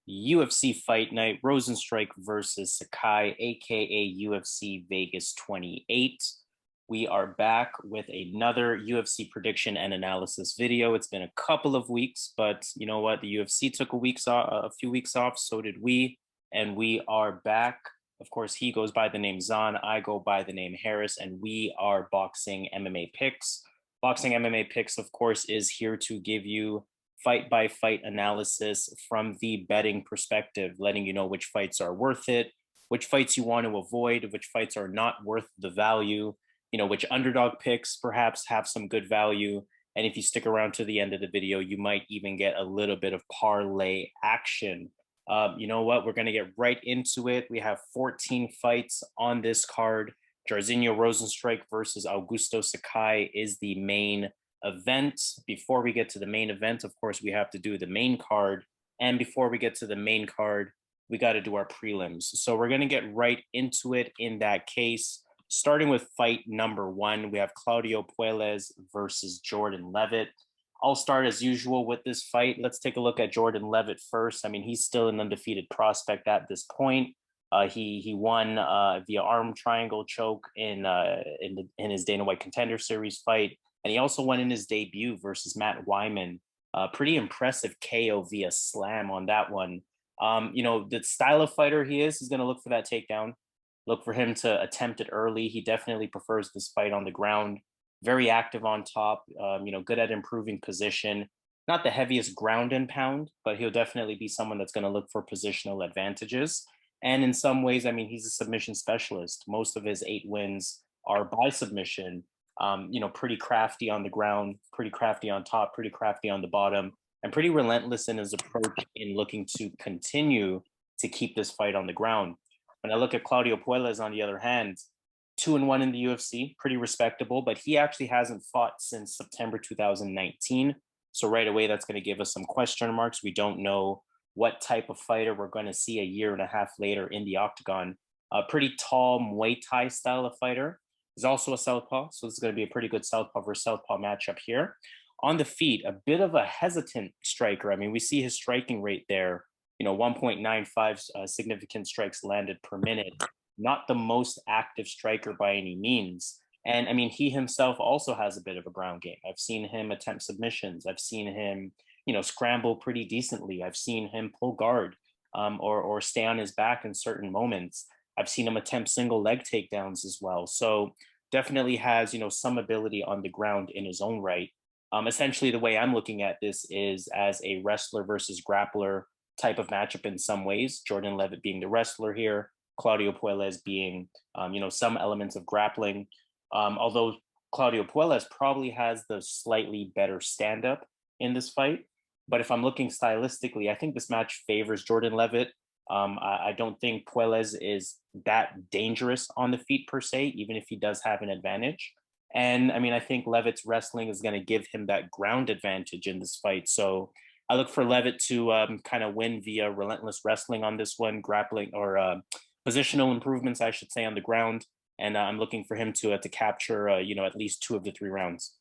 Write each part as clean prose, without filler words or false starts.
UFC Fight Night, Rozenstruik versus Sakai, aka UFC Vegas 28. We are back with another UFC prediction and analysis video. It's been a couple of weeks, but you know what? The UFC took a few weeks off. So did we, and we are back. Of course, he goes by the name Zan. I go by the name Harris, and we are Boxing MMA Picks. Boxing MMA Picks, of course, is here to give you fight by fight analysis from the betting perspective, letting you know which fights are worth it, which fights you want to avoid, which fights are not worth the value, which underdog picks perhaps have some good value. And if you stick around to the end of the video, you might even get a little bit of parlay action. You know what? We're going to get right into it. We have 14 fights on this card. Jairzinho Rozenstruik versus Augusto Sakai is the main event. Before we get to the main event, of course, we have to do the main card. And before we get to the main card, we got to do our prelims. So we're going to get right into it in that case. Starting with fight number one, we have Claudio Puelles versus Jordan Leavitt. I'll start as usual with this fight. Let's take a look at Jordan Leavitt first. I mean, he's still an undefeated prospect at this point. He won via arm triangle choke in his Dana White Contender Series fight. And he also won in his debut versus Matt Wyman. Pretty impressive KO via slam on that one. The style of fighter he is, he's going to look for that takedown, look for him to attempt it early. He definitely prefers this fight on the ground. Very active on top, good at improving position. Not the heaviest ground and pound, but he'll definitely be someone that's going to look for positional advantages. And in some ways, I mean, he's a submission specialist. Most of his 8 wins are by submission. Pretty crafty on the ground, pretty crafty on top, pretty crafty on the bottom, and pretty relentless in his approach in looking to continue to keep this fight on the ground. When I look at Claudio Puelles, on the other hand, 2-1 in the UFC, pretty respectable, but he actually hasn't fought since September 2019. So right away, that's going to give us some question marks. We don't know what type of fighter we're going to see a year and a half later in the octagon. A pretty tall Muay Thai style of fighter. He's also a southpaw, so this is going to be a pretty good southpaw versus southpaw matchup here. On the feet, a bit of a hesitant striker. I mean, we see his striking rate there, 1.95 significant strikes landed per minute. Not the most active striker by any means. And I mean, he himself also has a bit of a ground game. I've seen him attempt submissions. I've seen him, scramble pretty decently. I've seen him pull guard or stay on his back in certain moments. I've seen him attempt single leg takedowns as well. So definitely has, some ability on the ground in his own right. Essentially, the way I'm looking at this is as a wrestler versus grappler type of matchup in some ways. Jordan Leavitt being the wrestler here, Claudio Puelles being, some elements of grappling. Although Claudio Puelles probably has the slightly better stand-up in this fight. But if I'm looking stylistically, I think this match favors Jordan Leavitt. I don't think Puelles is that dangerous on the feet per se, even if he does have an advantage. And I mean, I think Leavitt's wrestling is going to give him that ground advantage in this fight. So I look for Leavitt to kind of win via relentless wrestling on this one, grappling or positional improvements, I should say, on the ground. And I'm looking for him to capture, at least 2 of the 3 rounds.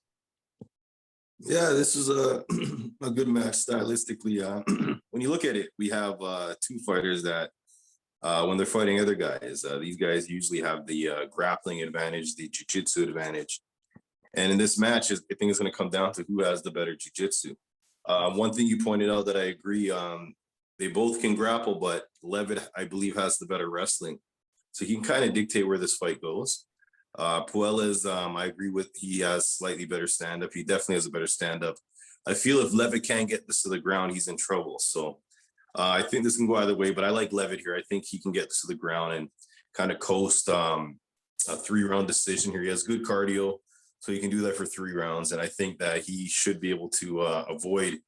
Yeah, this is a good match stylistically. When you look at it, we have 2 fighters that when they're fighting other guys, these guys usually have the grappling advantage, the jiu-jitsu advantage. And in this match, I think it's going to come down to who has the better jiu-jitsu. One thing you pointed out that I agree, they both can grapple, but Leavitt, I believe, has the better wrestling. So he can kind of dictate where this fight goes. Puelles, I agree with, he has slightly better stand-up. He definitely has a better stand-up. I feel if Leavitt can't get this to the ground, he's in trouble. So I think this can go either way, but I like Leavitt here. I think he can get this to the ground and kind of coast a 3-round decision here. He has good cardio, so he can do that for 3 rounds. And I think that he should be able to avoid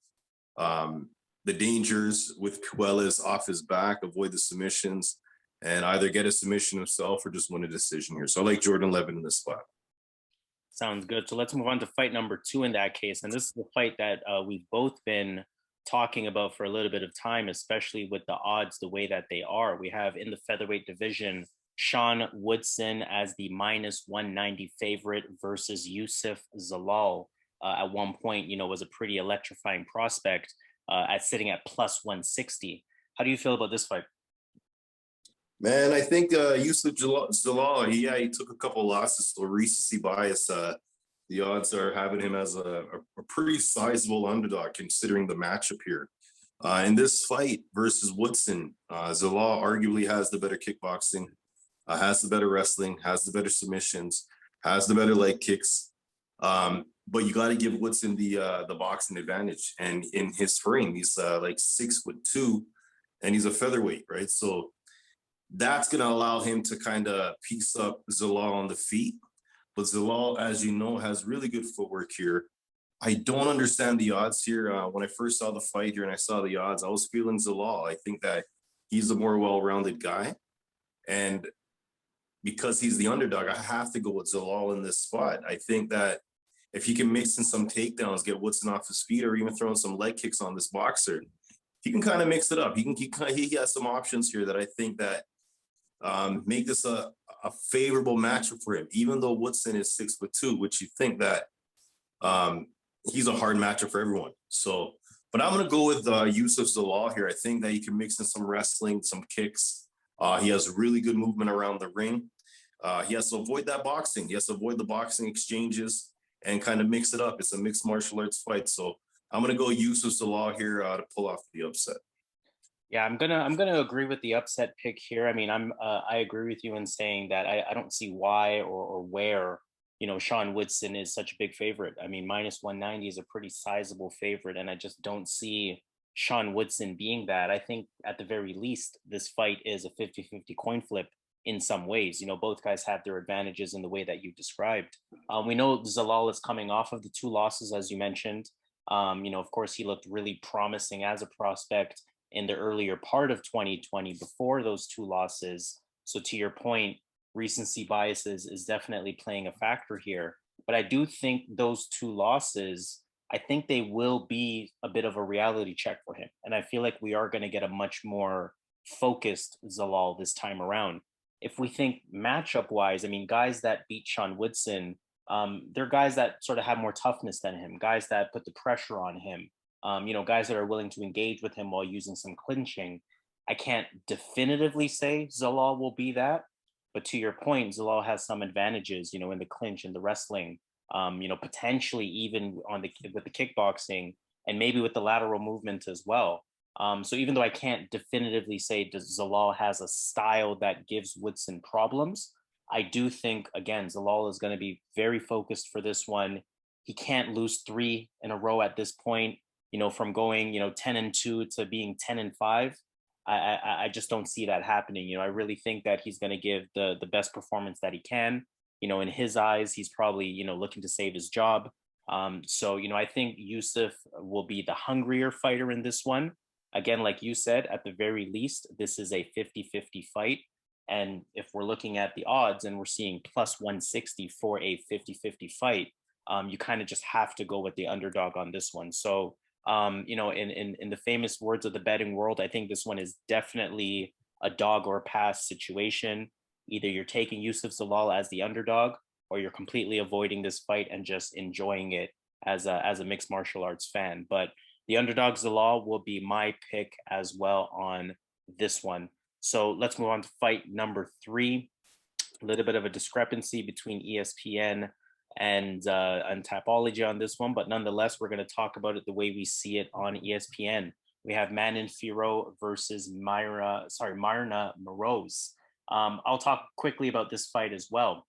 the dangers with Puelles off his back, avoid the submissions, and either get a submission himself or just win a decision here. So I like Jordan Leavitt in this spot. Sounds good. So let's move on to fight number 2 in that case. And this is the fight that we've both been talking about for a little bit of time, especially with the odds the way that they are. We have in the featherweight division, Sean Woodson as the -190 favorite versus Youssef Zalal. At one point, was a pretty electrifying prospect at sitting at +160. How do you feel about this fight? Man, I think Youssef Zalal, he took a couple losses, so recency bias. The odds are having him as a pretty sizable underdog considering the matchup here. In this fight versus Woodson, Zalal arguably has the better kickboxing, has the better wrestling, has the better submissions, has the better leg kicks. But you got to give Woodson the boxing advantage. And in his frame, he's like 6'2", and he's a featherweight, right? So that's going to allow him to kind of piece up Zalal on the feet. But Zalal, as you know, has really good footwork here. I don't understand the odds here. When I first saw the fight here and I saw the odds, I was feeling Zalal. I think that he's a more well-rounded guy. And because he's the underdog, I have to go with Zalal in this spot. I think that if he can mix in some takedowns, get Woodson off his feet, or even throw in some leg kicks on this boxer, he can kind of mix it up. He has some options here that I think that make this a favorable matchup for him, even though Woodson is 6'2", which you think that he's a hard matchup for everyone. So, but I'm going to go with Youssef Zalal here. I think that he can mix in some wrestling, some kicks. He has really good movement around the ring. He has to avoid that boxing. He has to avoid the boxing exchanges and kind of mix it up. It's a mixed martial arts fight. So I'm going to go Youssef Zalal here to pull off the upset. Yeah, I'm gonna agree with the upset pick here. I mean, I agree with you in saying that I don't see why or where Sean Woodson is such a big favorite. I mean, -190 is a pretty sizable favorite, and I just don't see Sean Woodson being that. I think at the very least, this fight is a 50-50 coin flip in some ways. Both guys have their advantages in the way that you described. We know Zalal is coming off of the 2 losses, as you mentioned. Of course, he looked really promising as a prospect in the earlier part of 2020 before those 2 losses. So to your point, recency biases is definitely playing a factor here. But I do think those 2 losses, I think they will be a bit of a reality check for him. And I feel like we are going to get a much more focused Zalal this time around. If we think matchup wise, I mean, guys that beat Sean Woodson, they're guys that sort of have more toughness than him, guys that put the pressure on him. Guys that are willing to engage with him while using some clinching. I can't definitively say Zalal will be that, but to your point, Zalal has some advantages, in the clinch and the wrestling, potentially even with the kickboxing and maybe with the lateral movement as well. So even though I can't definitively say Zalal has a style that gives Woodson problems, I do think, again, Zalal is going to be very focused for this one. He can't lose 3 in a row at this point. From going, 10-2 to being 10-5, I just don't see that happening. I really think that he's going to give the best performance that he can. In his eyes, he's probably, looking to save his job. So, I think Youssef will be the hungrier fighter in this one. Again, like you said, at the very least, this is a 50-50 fight. And if we're looking at the odds and we're seeing +160 for a 50-50 fight, you kind of just have to go with the underdog on this one. So, in the famous words of the betting world, I think this one is definitely a dog or pass situation. Either you're taking Youssef Zalal as the underdog, or you're completely avoiding this fight and just enjoying it as a mixed martial arts fan. But the underdog Zalal will be my pick as well on this one. So let's move on to fight number 3. A little bit of a discrepancy between ESPN and Tapology on this one, but nonetheless, we're going to talk about it the way we see it on ESPN. We have Manon Fiorot versus Maryna Moroz. I'll talk quickly about this fight as well.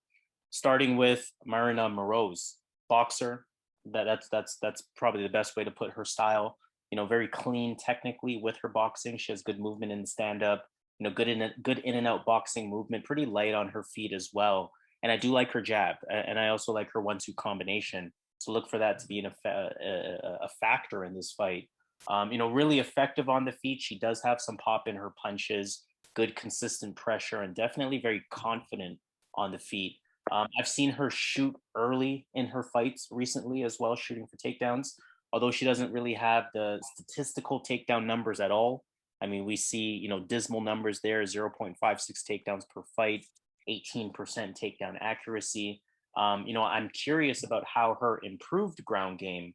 Starting with Maryna Moroz, boxer. That's probably the best way to put her style. Very clean technically with her boxing. She has good movement in the stand-up. Good in and out boxing movement. Pretty light on her feet as well. And I do like her jab, and I also like her 1-2 combination. So look for that to be a factor in this fight. Really effective on the feet. She does have some pop in her punches, good consistent pressure, and definitely very confident on the feet. I've seen her shoot early in her fights recently as well, shooting for takedowns, although she doesn't really have the statistical takedown numbers at all. I mean, we see, dismal numbers there, 0.56 takedowns per fight, 18% takedown accuracy. I'm curious about how her improved ground game,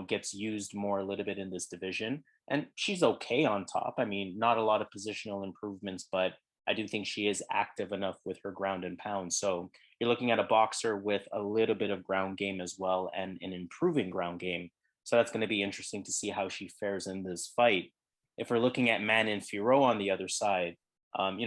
gets used more a little bit in this division. and she's okay on top. I mean, not a lot of positional improvements, but I do think she is active enough with her ground and pound. So you're looking at a boxer with a little bit of ground game as well and an improving ground game. So that's going to be interesting to see how she fares in this fight. If we're looking at Manon Fiorot on the other side,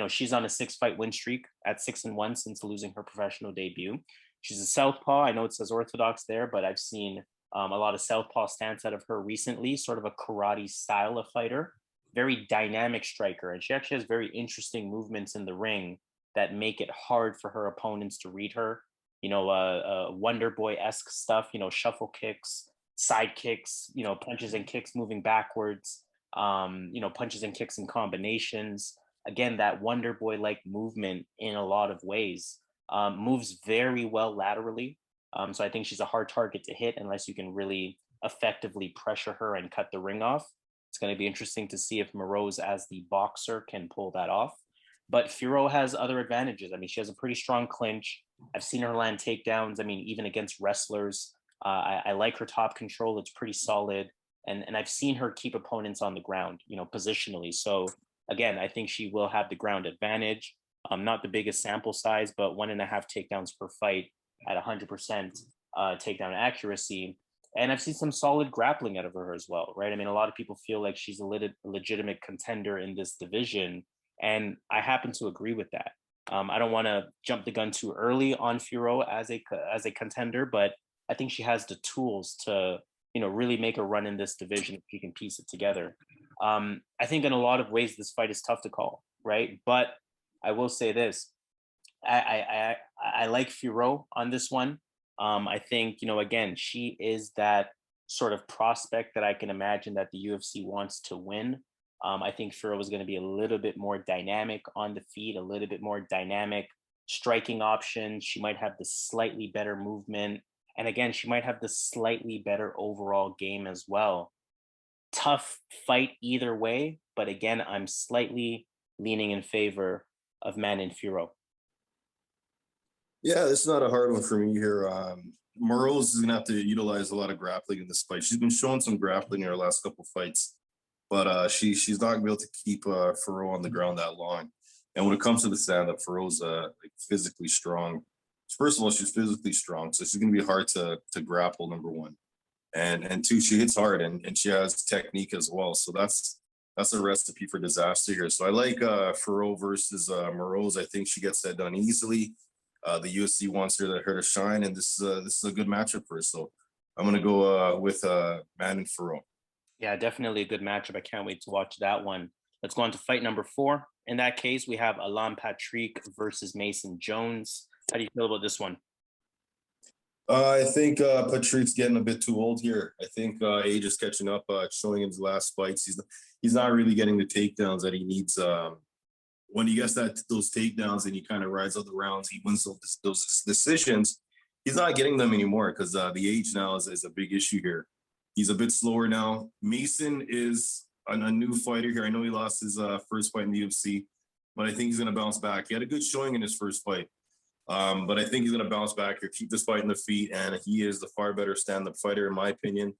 she's on a 6-fight win streak at 6-1 since losing her professional debut. She's a southpaw. I know it says orthodox there, but I've seen a lot of southpaw stance out of her recently, sort of a karate style of fighter, very dynamic striker. And she actually has very interesting movements in the ring that make it hard for her opponents to read her. Wonder Boy-esque stuff, shuffle kicks, side kicks, punches and kicks moving backwards, punches and kicks in combinations. Again, that Wonder Boy-like movement in a lot of ways. Moves very well laterally. So I think she's a hard target to hit unless you can really effectively pressure her and cut the ring off. It's going to be interesting to see if Moroz, as the boxer, can pull that off. But Fiorot has other advantages. I mean, she has a pretty strong clinch. I've seen her land takedowns. I mean, even against wrestlers, I like her top control. It's pretty solid. And I've seen her keep opponents on the ground, positionally. So again, I think she will have the ground advantage. Not the biggest sample size, but 1.5 takedowns per fight at 100% takedown accuracy. And I've seen some solid grappling out of her as well, right? I mean, a lot of people feel like she's a legitimate contender in this division. And I happen to agree with that. I don't want to jump the gun too early on Fiorot as a contender, but I think she has the tools to, really make a run in this division if she can piece it together. I think in a lot of ways, this fight is tough to call, right? But I will say this. I like Fiorot on this one. I think, again, she is that sort of prospect that I can imagine that the UFC wants to win. I think Fiorot is going to be a little bit more dynamic on the feet, a little bit more dynamic striking options. She might have the slightly better movement. And again, she might have the slightly better overall game as well. Tough fight either way. But again, I'm slightly leaning in favor of Manon Fiorot. Yeah, it's not a hard one for me here. Moroz is gonna have to utilize a lot of grappling in this fight. She's been showing some grappling in her last couple fights, but she's not gonna be able to keep Fiorot on the ground that long. And when it comes to the stand-up, Fiorot's physically strong. First of all, she's physically strong, so she's gonna be hard to grapple. Number one, and two, she hits hard and she has technique as well. So that's a recipe for disaster here. So I like Fiorot versus Moroz. I think she gets that done easily. The UFC wants her to shine, and this is a good matchup for her. So I'm gonna go with Manon Fiorot. Yeah, definitely a good matchup. I can't wait to watch that one. Let's go on to fight number 4. In that case, we have Alan Patrick versus Mason Jones. How do you feel about this one? I think Patrick's getting a bit too old here. I think age is catching up. Showing in his last fights, he's not really getting the takedowns that he needs. When he gets those takedowns and he kind of rides out the rounds, he wins those decisions. He's not getting them anymore because the age now is a big issue here. He's a bit slower now. Mason is a new fighter here. I know he lost his first fight in the UFC, but I think he's going to bounce back. He had a good showing in his first fight, but I think he's going to bounce back here, keep this fight in the feet, and he is the far better stand-up fighter in my opinion.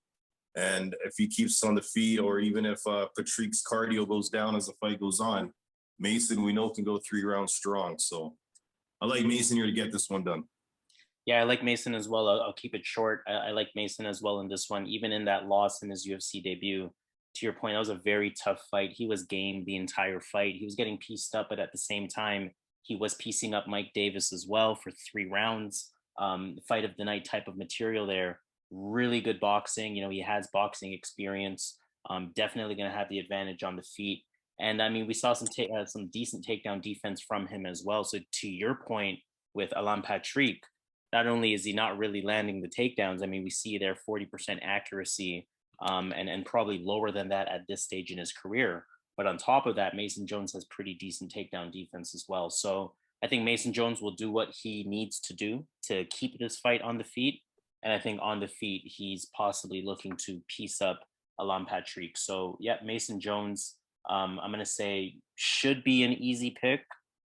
And if he keeps on the feet, or even if Patrick's cardio goes down as the fight goes on, Mason, we know, can go 3 rounds strong. So I like Mason here to get this one done. Yeah, I like Mason as well. I'll keep it short. I like Mason as well in this one, even in that loss in his UFC debut. To your point, that was a very tough fight. He was game the entire fight. He was getting pieced up, but at the same time, he was piecing up Mike Davis as well for 3 rounds. Fight of the night type of material there. Really good boxing. He has boxing experience. Definitely going to have the advantage on the feet. And I mean, we saw some decent takedown defense from him as well. So to your point with Alan Patrick, not only is he not really landing the takedowns, I mean, we see there 40% accuracy and probably lower than that at this stage in his career. But on top of that, Mason Jones has pretty decent takedown defense as well. So I think Mason Jones will do what he needs to do to keep this fight on the feet. And I think on the feet, he's possibly looking to piece up Alan Patrick. So yeah, Mason Jones, I'm going to say should be an easy pick.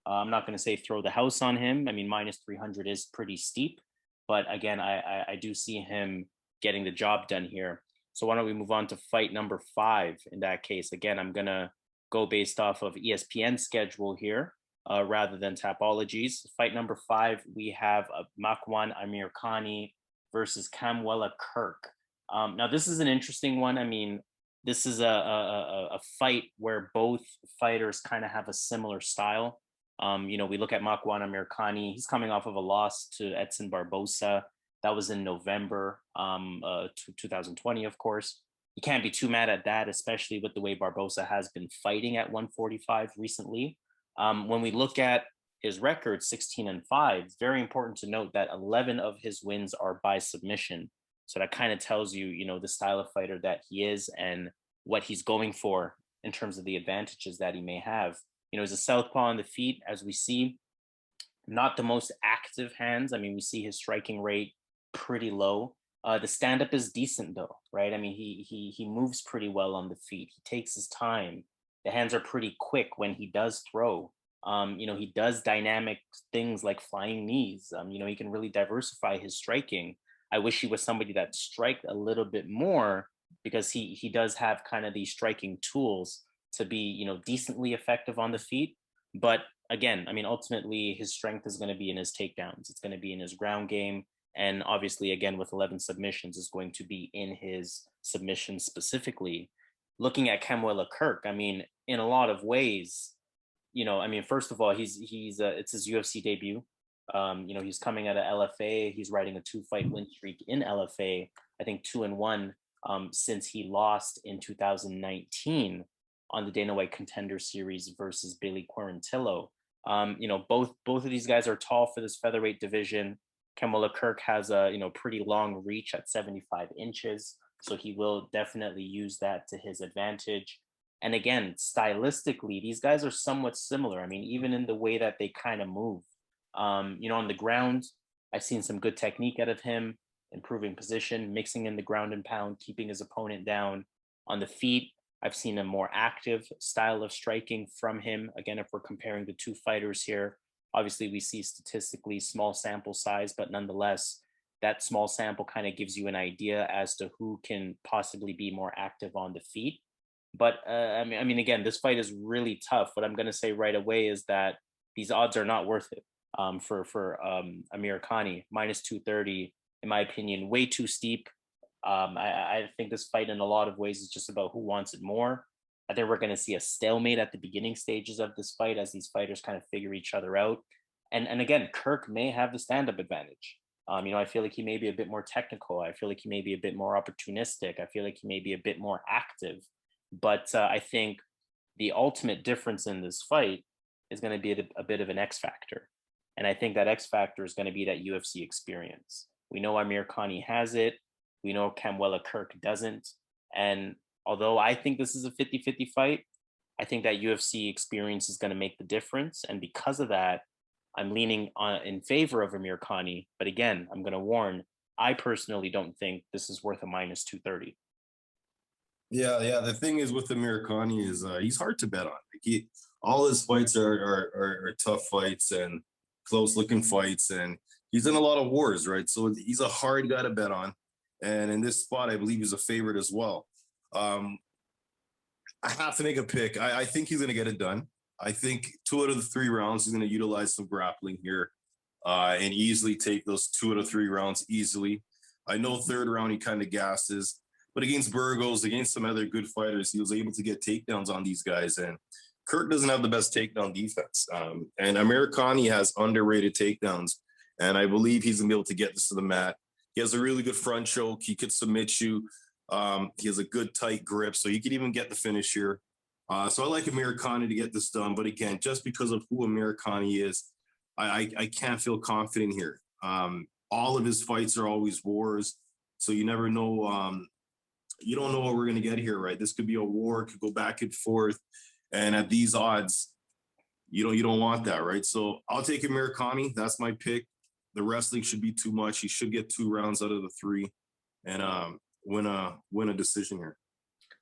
I'm not going to say throw the house on him. I mean, minus 300 is pretty steep. But again, I do see him getting the job done here. So why don't we move on to fight number 5 in that case? Again, I'm going to go based off of ESPN schedule here rather than Tapologies. Fight number 5, we have Makwan Amirkhani versus Kamuela Kirk. Now, this is an interesting one. I mean, this is a fight where both fighters kind of have a similar style. We look at Makwan Amirkhani. He's coming off of a loss to Edson Barbosa. That was in November 2020, of course. You can't be too mad at that, especially with the way Barbosa has been fighting at 145 recently. When we look at his record, 16-5, it's very important to note that 11 of his wins are by submission. So that kind of tells you, the style of fighter that he is and what he's going for in terms of the advantages that he may have. He's a southpaw on the feet, as we see. Not the most active hands. I mean, we see his striking rate pretty low. The stand-up is decent though, right? I mean, he moves pretty well on the feet. He takes his time. The hands are pretty quick when he does throw. He does dynamic things like flying knees. He can really diversify his striking. I wish he was somebody that striked a little bit more, because he does have kind of these striking tools to be, decently effective on the feet. But again, I mean, ultimately his strength is going to be in his takedowns. It's going to be in his ground game. And obviously, again, with 11 submissions, is going to be in his submissions specifically. Looking at Kamuela Kirk, I mean, in a lot of ways, first of all, it's his UFC debut. He's coming out of LFA. He's riding a 2-fight win streak in LFA. I think 2-1 since he lost in 2019 on the Dana White Contender Series versus Billy Quarantillo. Both of these guys are tall for this featherweight division. Kamuela Kirk has a pretty long reach at 75 inches, so he will definitely use that to his advantage. And again, stylistically, these guys are somewhat similar. I mean, even in the way that they kind of move. On the ground, I've seen some good technique out of him, improving position, mixing in the ground and pound, keeping his opponent down. On the feet, I've seen a more active style of striking from him. Again, if we're comparing the two fighters here, obviously we see statistically small sample size, but nonetheless, that small sample kind of gives you an idea as to who can possibly be more active on the feet. But again, this fight is really tough. What I'm going to say right away is that these odds are not worth it for Amirkhani. Minus 230, in my opinion, way too steep. I think this fight in a lot of ways is just about who wants it more. I think we're going to see a stalemate at the beginning stages of this fight as these fighters kind of figure each other out. And again, Kirk may have the stand-up advantage. I feel like he may be a bit more technical. I feel like he may be a bit more opportunistic. I feel like he may be a bit more active. But I think the ultimate difference in this fight is going to be a bit of an X factor. And I think that X factor is going to be that UFC experience. We know Amirkhani has it. We know Kamuela Kirk doesn't. And although I think this is a 50-50 fight, I think that UFC experience is going to make the difference. And because of that, I'm leaning in favor of Amirkhani. But again, I'm going to warn, I personally don't think this is worth a minus 230. Yeah. The thing is with Amirkhani is he's hard to bet on. All his fights are tough fights and close-looking fights, and he's in a lot of wars, right? So he's a hard guy to bet on. And in this spot, I believe he's a favorite as well. I have to make a pick. I think he's going to get it done. I think 2 out of the 3 rounds, he's going to utilize some grappling here and easily take those 2 out of 3 rounds easily. I know 3rd round he kind of gasses, but against Burgos, against some other good fighters, he was able to get takedowns on these guys. And Kirk doesn't have the best takedown defense. And Amirkhani has underrated takedowns. And I believe he's going to be able to get this to the mat. He has a really good front choke. He could submit you. He has a good tight grip, so he could even get the finish here. So I like Amirkhani to get this done. But again, just because of who Amirkhani is, I can't feel confident here. All of his fights are always wars. So you never know. You don't know what we're going to get here, right? This could be a war, could go back and forth. And at these odds, you don't want that, right? So I'll take Amirkhani. That's my pick. The wrestling should be too much. He should get 2 rounds out of the 3 and win a decision here.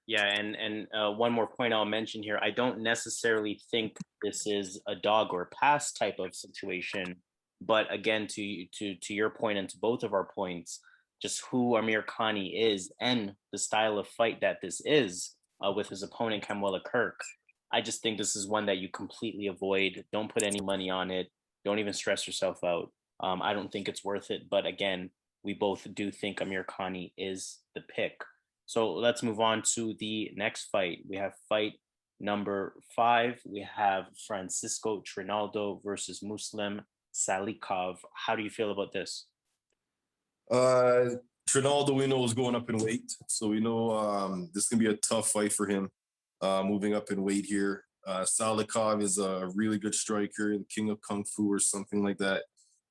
Yeah, and one more point I'll mention here. I don't necessarily think this is a dog or pass type of situation, but again, to your point and to both of our points, just who Amirkhani is and the style of fight that this is with his opponent Kamuela Kirk. I just think this is one that you completely avoid. Don't put any money on it. Don't even stress yourself out. I don't think it's worth it. But again, we both do think Amirkhani is the pick. So let's move on to the next fight. We have fight number 5. We have Francisco Trinaldo versus Muslim Salikhov. How do you feel about this? Trinaldo, we know, is going up in weight. So we know this is going to be a tough fight for him moving up in weight here. Salikhov is a really good striker, the king of kung fu or something like that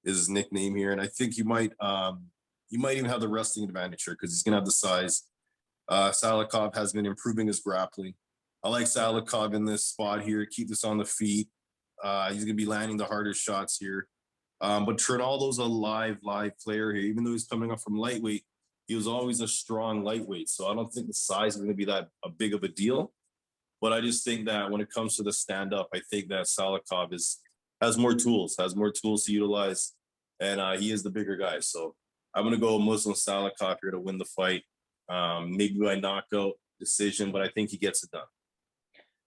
is his nickname here. And I think you might even have the wrestling advantage here because he's going to have the size. Salikhov has been improving his grappling. I like Salikhov in this spot here. Keep this on the feet. He's going to be landing the hardest shots here. But Trinaldo's a live player here. Even though he's coming up from lightweight, he was always a strong lightweight. So I don't think the size is going to be that big of a deal. But I just think that when it comes to the stand-up, I think that Salikhov has more tools to utilize, and he is the bigger guy. So I'm going to go Muslim Salikhov here to win the fight. Maybe by knockout decision, but I think he gets it done.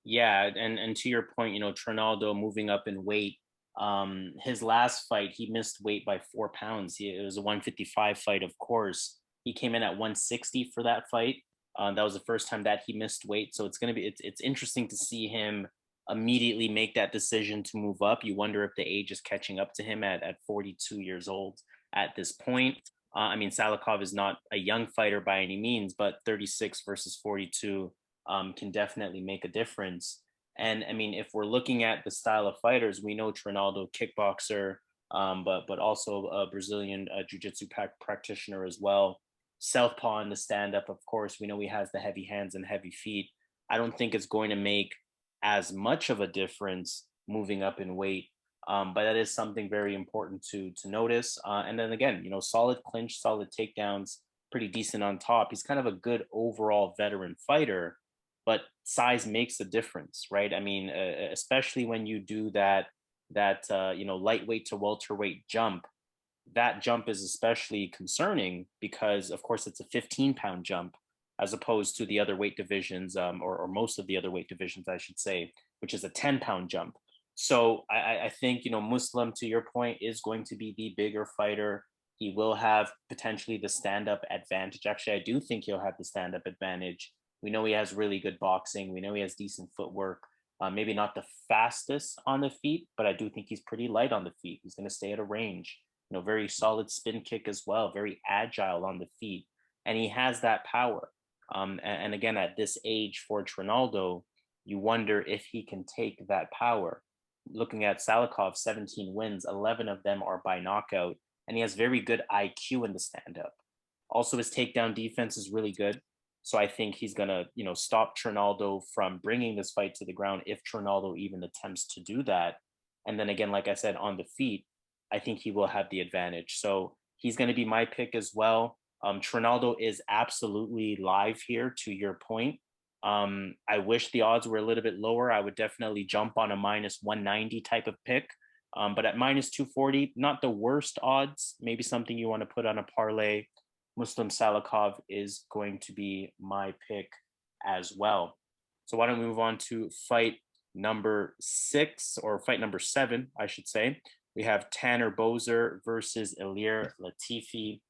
Yeah, and to your point, Trinaldo moving up in weight. His last fight, he missed weight by 4 pounds. It was a 155 fight, of course. He came in at 160 for that fight. That was the first time that he missed weight. So it's interesting to see him immediately make that decision to move up. You wonder if the age is catching up to him at 42 years old at this point. I mean, Salikhov is not a young fighter by any means, but 36 versus 42 can definitely make a difference. And I mean, if we're looking at the style of fighters, we know Trinaldo, kickboxer, but also a Brazilian jiu-jitsu practitioner as well. Southpaw in the stand-up, of course. We know he has the heavy hands and heavy feet. I don't think it's going to make as much of a difference moving up in weight, but that is something very important to notice. And then again, solid clinch, solid takedowns, pretty decent on top. He's kind of a good overall veteran fighter, but size makes a difference, right? I mean, especially when you do that lightweight to welterweight jump. That jump is especially concerning because, of course, it's a 15-pound jump as opposed to the other weight divisions, or most of the other weight divisions, I should say, which is a 10-pound jump. So I think, Muslim, to your point, is going to be the bigger fighter. He will have potentially the stand-up advantage. Actually, I do think he'll have the stand-up advantage. We know he has really good boxing. We know he has decent footwork. Maybe not the fastest on the feet, but I do think he's pretty light on the feet. He's going to stay at a range. Very solid spin kick as well, very agile on the feet. And he has that power. And again, at this age for Trinaldo, you wonder if he can take that power. Looking at Salikhov, 17 wins, 11 of them are by knockout, and he has very good IQ in the stand-up. Also, his takedown defense is really good. So I think he's going to, stop Trinaldo from bringing this fight to the ground if Trinaldo even attempts to do that. And then again, like I said, on the feet, I think he will have the advantage. So he's going to be my pick as well. Trinaldo is absolutely live here, to your point. I wish the odds were a little bit lower. I would definitely jump on a minus 190 type of pick. But at minus 240, not the worst odds. Maybe something you want to put on a parlay. Muslim Salikhov is going to be my pick as well. So why don't we move on to fight number 6, or fight number 7, I should say. We have Tanner Boser versus Ilir Latifi.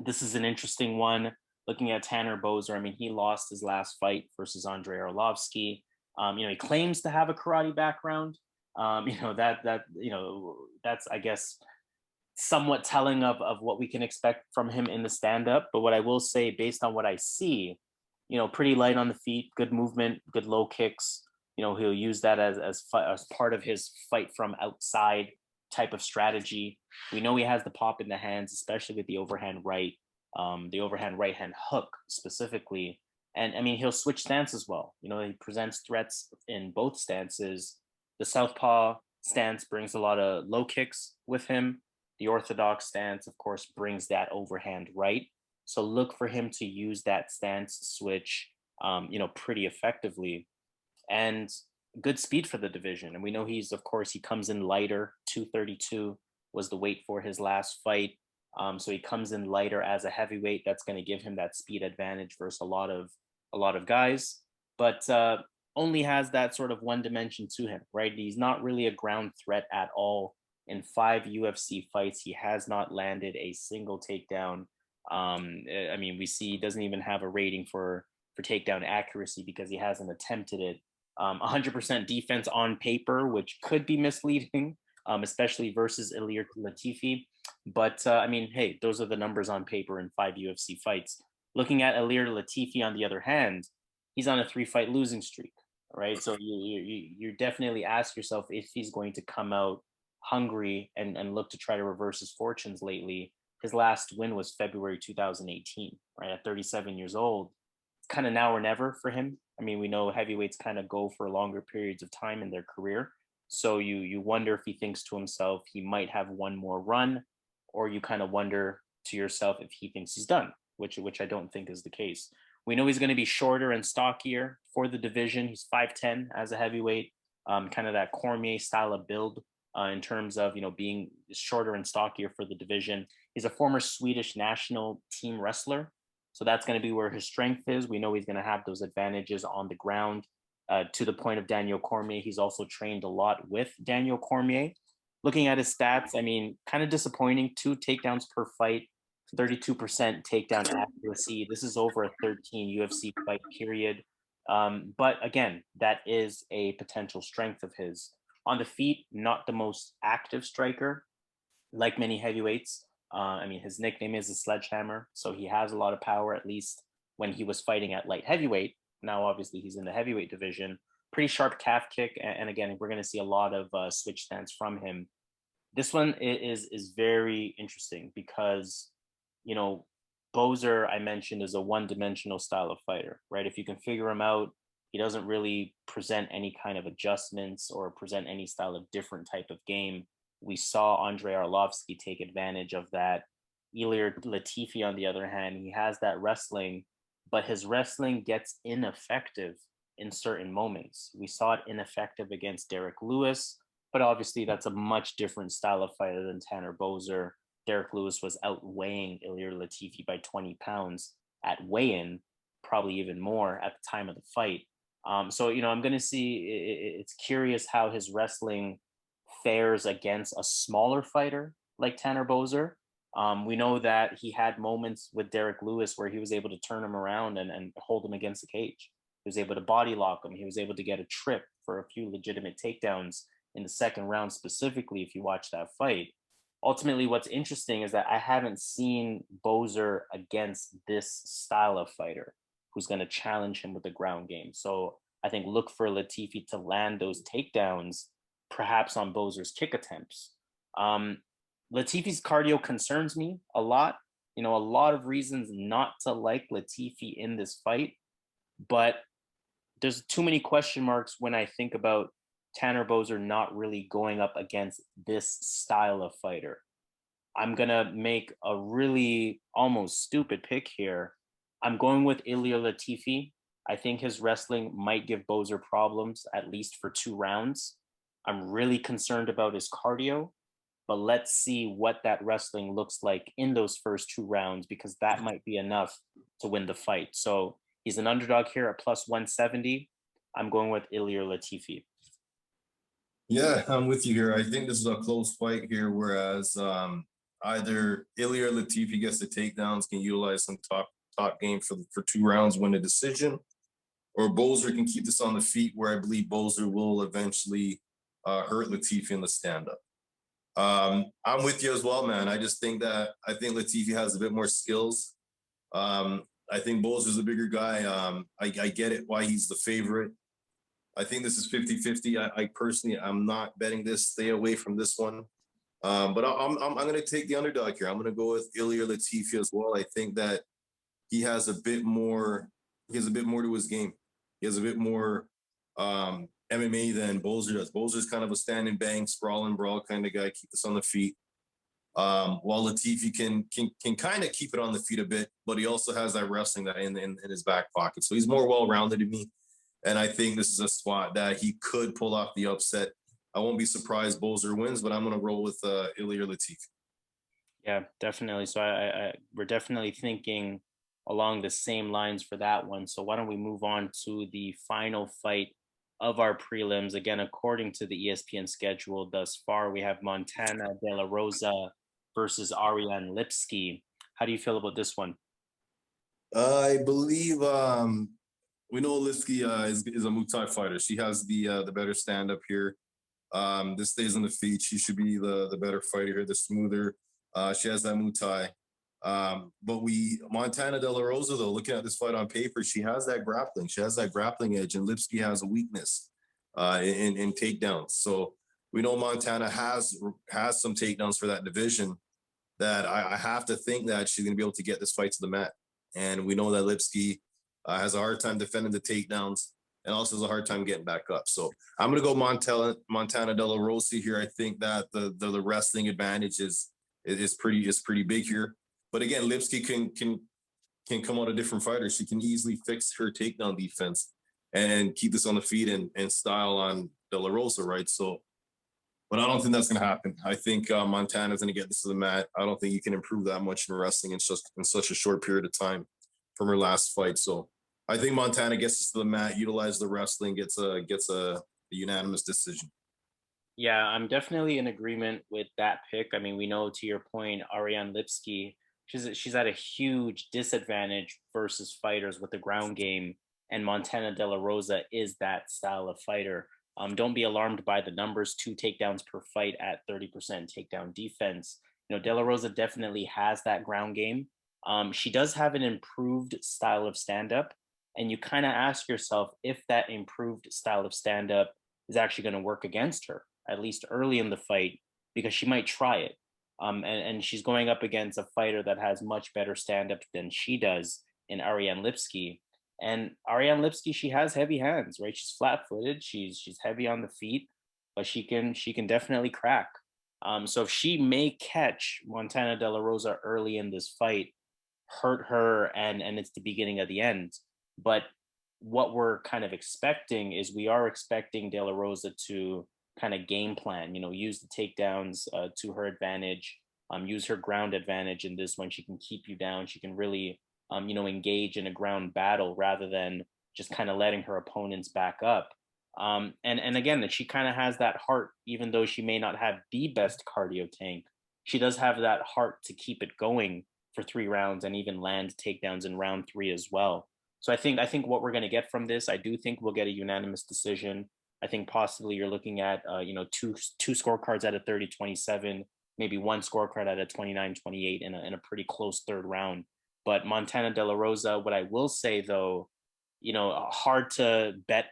This is an interesting one. Looking at Tanner Boser, I mean, he lost his last fight versus Andrei Arlovsky. He claims to have a karate background. That's, I guess, somewhat telling of what we can expect from him in the stand-up. But what I will say, based on what I see, pretty light on the feet, good movement, good low kicks. He'll use that as part of his fight from outside type of strategy. We know he has the pop in the hands, especially with the overhand right hand hook specifically. And I mean, he'll switch stance as well. He presents threats in both stances. The southpaw stance brings a lot of low kicks with him. The orthodox stance, of course, brings that overhand right. So look for him to use that stance switch, pretty effectively. And good speed for the division. And we know he comes in lighter. 232 was the weight for his last fight. So he comes in lighter as a heavyweight. That's going to give him that speed advantage versus a lot of guys, but only has that sort of one dimension to him, right? He's not really a ground threat at all. In 5 UFC fights, he has not landed a single takedown. I mean, we see he doesn't even have a rating for takedown accuracy because he hasn't attempted it. 100% defense on paper, which could be misleading, especially versus Ilir Latifi. But I mean, hey, those are the numbers on paper in 5 UFC fights. Looking at Ilir Latifi, on the other hand, he's on a 3-fight losing streak, right? So you definitely ask yourself if he's going to come out hungry and look to try to reverse his fortunes lately. His last win was February 2018, right? At 37 years old. It's kind of now or never for him. I mean, we know heavyweights kind of go for longer periods of time in their career. So you wonder if he thinks to himself he might have one more run, or you kind of wonder to yourself if he thinks he's done, which I don't think is the case. We know he's going to be shorter and stockier for the division. He's 5'10" as a heavyweight, kind of that Cormier style of build in terms of, you know, being shorter and stockier for the division. He's a former Swedish national team wrestler. So that's going to be where his strength is. We know he's going to have those advantages on the ground. To the point of Daniel Cormier, he's also trained a lot with Daniel Cormier. Looking at his stats, I mean, kind of disappointing. 2 takedowns per fight, 32% takedown accuracy. This is over a 13 UFC fight period. But again, that is a potential strength of his. On the feet, not the most active striker, like many heavyweights. I mean, his nickname is a sledgehammer, so he has a lot of power, at least when he was fighting at light heavyweight. Now, obviously, he's in the heavyweight division. Pretty sharp calf kick, and again, we're going to see a lot of switch stance from him. This one is very interesting because, you know, Boser, I mentioned, is a one-dimensional style of fighter, right? If you can figure him out, he doesn't really present any kind of adjustments or present any style of different type of game. We saw Andrei Arlovsky take advantage of that. Ilir Latifi, on the other hand, he has that wrestling, but his wrestling gets ineffective in certain moments. We saw it ineffective against Derek Lewis, but obviously that's a much different style of fighter than Tanner Boser. Derek Lewis was outweighing Ilir Latifi by 20 pounds at weigh-in, probably even more at the time of the fight. So, you know, I'm going to see, it's curious how his wrestling fares against a smaller fighter like Tanner Boser. We know that he had moments with Derek Lewis where he was able to turn him around and hold him against the cage. He was able to body lock him. He was able to get a trip for a few legitimate takedowns in the second round, specifically, if you watch that fight. Ultimately, what's interesting is that I haven't seen Boser against this style of fighter who's going to challenge him with the ground game. So I think look for Latifi to land those takedowns, perhaps on Boser's kick attempts. Latifi's cardio concerns me a lot. You know, a lot of reasons not to like Latifi in this fight, but there's too many question marks when I think about Tanner Boser not really going up against this style of fighter. I'm going to make a really almost stupid pick here. I'm going with Ilir Latifi. I think his wrestling might give Boser problems, at least for 2 rounds. I'm really concerned about his cardio, but let's see what that wrestling looks like in those first 2 rounds, because that might be enough to win the fight. So he's an underdog here at plus 170. I'm going with Ilir Latifi. Yeah, I'm with you here. I think this is a close fight here, whereas either Ilir or Latifi gets the takedowns, can utilize some top game for 2 rounds, win a decision, or Boser can keep this on the feet, where I believe Boser will eventually hurt Latifi in the stand-up. I'm with you as well, man. I think Latifi has a bit more skills. I think Boser's a bigger guy. I get it why he's the favorite. I think this is 50-50. I personally, I'm not betting this. Stay away from this one. But I'm going to take the underdog here. I'm going to go with Ilir Latifi as well. I think that he has a bit more to his game. He has a bit more MMA than Boser does. Boser's kind of a stand and bang, sprawl and brawl kind of guy. Keep this on the feet. While Latifi can kind of keep it on the feet a bit, but he also has that wrestling that in his back pocket. So he's more well-rounded than me. And I think this is a spot that he could pull off the upset. I won't be surprised Boser wins, but I'm going to roll with Ilir Latifi. Yeah, definitely. So we're definitely thinking along the same lines for that one. So why don't we move on to the final fight of our prelims? Again, according to the ESPN schedule thus far, we have Montana De La Rosa versus Ariane Lipski. How do you feel about this one? I believe we know Lipski is a Muay Thai fighter. She has the better stand up here. This stays on the feet. She should be the better fighter here, the smoother. She has that Muay Thai. But Montana De La Rosa, though, looking at this fight on paper, she has that grappling. She has that grappling edge, and Lipski has a weakness in takedowns. So we know Montana has some takedowns for that division that I have to think that she's going to be able to get this fight to the mat. And we know that Lipski has a hard time defending the takedowns and also has a hard time getting back up. So I'm going to go Montana De La Rosa here. I think that the wrestling advantage is pretty big here. But again, Lipski can come out a different fighter. She can easily fix her takedown defense and keep this on the feet and style on De La Rosa, right? So but I don't think that's going to happen. I think Montana's going to get this to the mat. I don't think you can improve that much in wrestling in such a short period of time from her last fight. So I think Montana gets this to the mat, utilizes the wrestling, gets a unanimous decision. Yeah, I'm definitely in agreement with that pick. I mean, we know to your point, Ariane Lipski, she's at a huge disadvantage versus fighters with the ground game, and Montana De La Rosa is that style of fighter. Don't be alarmed by the numbers, 2 takedowns per fight at 30% takedown defense. You know, De La Rosa definitely has that ground game. She does have an improved style of stand up, and you kind of ask yourself if that improved style of stand up is actually going to work against her at least early in the fight, because she might try it. And she's going up against a fighter that has much better stand up than she does in Ariane Lipski. And Ariane Lipski, she has heavy hands, right? She's flat footed, she's heavy on the feet, but she can definitely crack. So if she may catch Montana De La Rosa early in this fight, hurt her, and it's the beginning of the end. But what we're kind of expecting is we are expecting De La Rosa to kind of game plan, use the takedowns to her advantage, use her ground advantage in this one. She can keep you down. She can really, engage in a ground battle rather than just kind of letting her opponents back up. And again, that she kind of has that heart, even though she may not have the best cardio tank, she does have that heart to keep it going for 3 rounds and even land takedowns in round 3 as well. So I think what we're going to get from this, I do think we'll get a unanimous decision. I think possibly you're looking at two scorecards at a 30-27, maybe one scorecard at a 29-28 in a pretty close third round. But Montana De La Rosa, what I will say though, hard to bet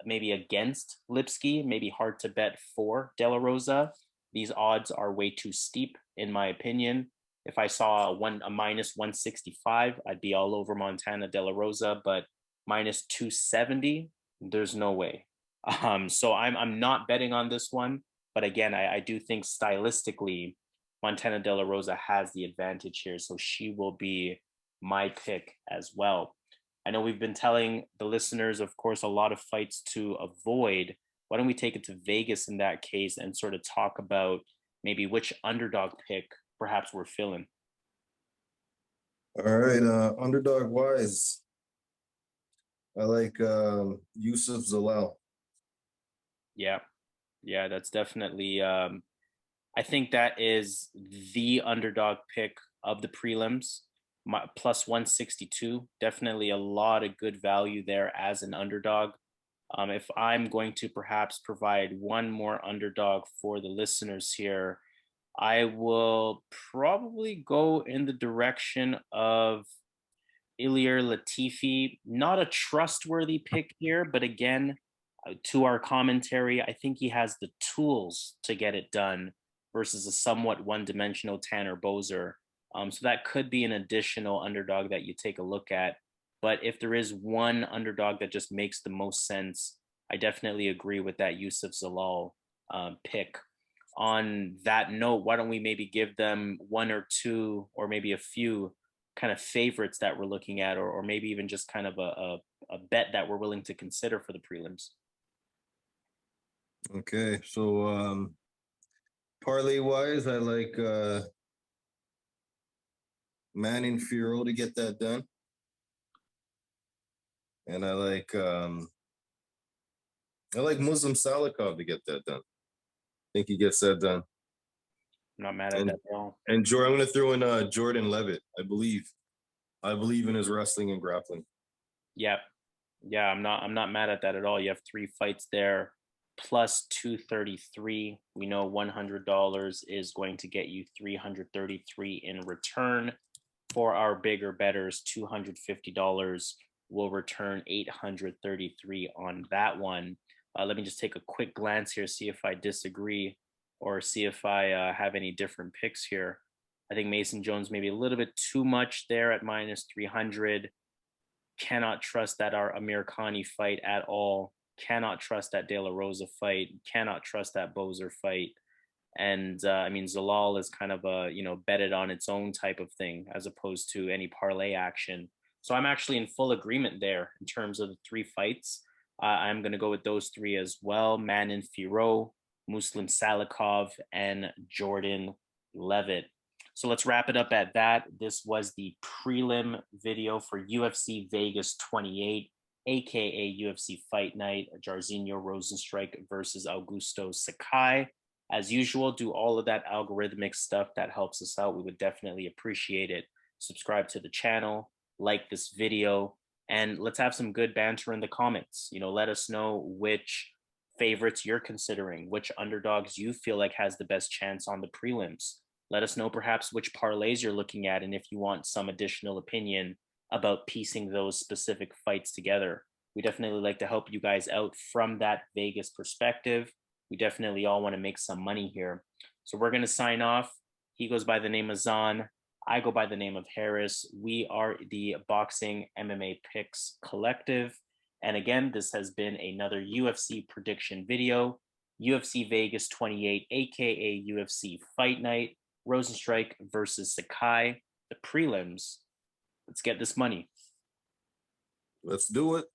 maybe against Lipski, maybe hard to bet for De La Rosa. These odds are way too steep, in my opinion. If I saw a minus 165, I'd be all over Montana De La Rosa, but minus 270, there's no way. So I'm not betting on this one, but again, I do think stylistically, Montana De La Rosa has the advantage here, so she will be my pick as well. I know we've been telling the listeners, of course, a lot of fights to avoid. Why don't we take it to Vegas in that case and sort of talk about maybe which underdog pick perhaps we're feeling? All right, underdog wise, I like Youssef Zalal. Yeah, yeah, that's definitely. I think that is the underdog pick of the prelims. Plus 162, definitely a lot of good value there as an underdog. If I'm going to perhaps provide one more underdog for the listeners here, I will probably go in the direction of Ilir Latifi. Not a trustworthy pick here, but again, to our commentary, I think he has the tools to get it done versus a somewhat one-dimensional Tanner Boser. So that could be an additional underdog that you take a look at. But if there is one underdog that just makes the most sense, I definitely agree with that Youssef Zalal pick. On that note, why don't we maybe give them one or two, or maybe a few kind of favorites that we're looking at, or maybe even just kind of a bet that we're willing to consider for the prelims? Okay, so parlay wise, I like Manon Fiorot to get that done. And I like Muslim Salikhov to get that done. I think he gets that done. I'm not mad at that at all. And Jordan, I'm going to throw in Jordan Leavitt. I believe in his wrestling and grappling. Yeah, I'm not mad at that at all. You have 3 fights there, plus 233. We know $100 is going to get you 333 in return. For our bigger bettors, $250 will return 833 on that one. Let me just take a quick glance here, see if I disagree or see if I have any different picks here. I think Mason Jones maybe a little bit too much there at minus 300. Cannot trust that our Amirkhani fight at all. Cannot trust that De La Rosa fight. Cannot trust that Boser fight. And I mean, Zalal is kind of a, betted on its own type of thing as opposed to any parlay action. So I'm actually in full agreement there in terms of the 3 fights. I'm going to go with those 3 as well. Manon Fiorot, Muslim Salikhov, and Jordan Leavitt. So let's wrap it up at that. This was the prelim video for UFC Vegas 28, aka UFC Fight Night, Jairzinho Rozenstruik versus Augusto Sakai. As usual, do all of that algorithmic stuff that helps us out. We would definitely appreciate it. Subscribe to the channel, like this video, and let's have some good banter in the comments. Let us know which favorites you're considering, which underdogs you feel like has the best chance on the prelims. Let us know perhaps which parlays you're looking at, and if you want some additional opinion about piecing those specific fights together. We definitely like to help you guys out from that Vegas perspective. We definitely all want to make some money here. So we're going to sign off. He goes by the name of Zan. I go by the name of Harris. We are the Boxing MMA Picks Collective. And again, this has been another UFC prediction video. UFC Vegas 28, aka UFC Fight Night, Rozenstruik versus Sakai, the prelims. Let's get this money. Let's do it.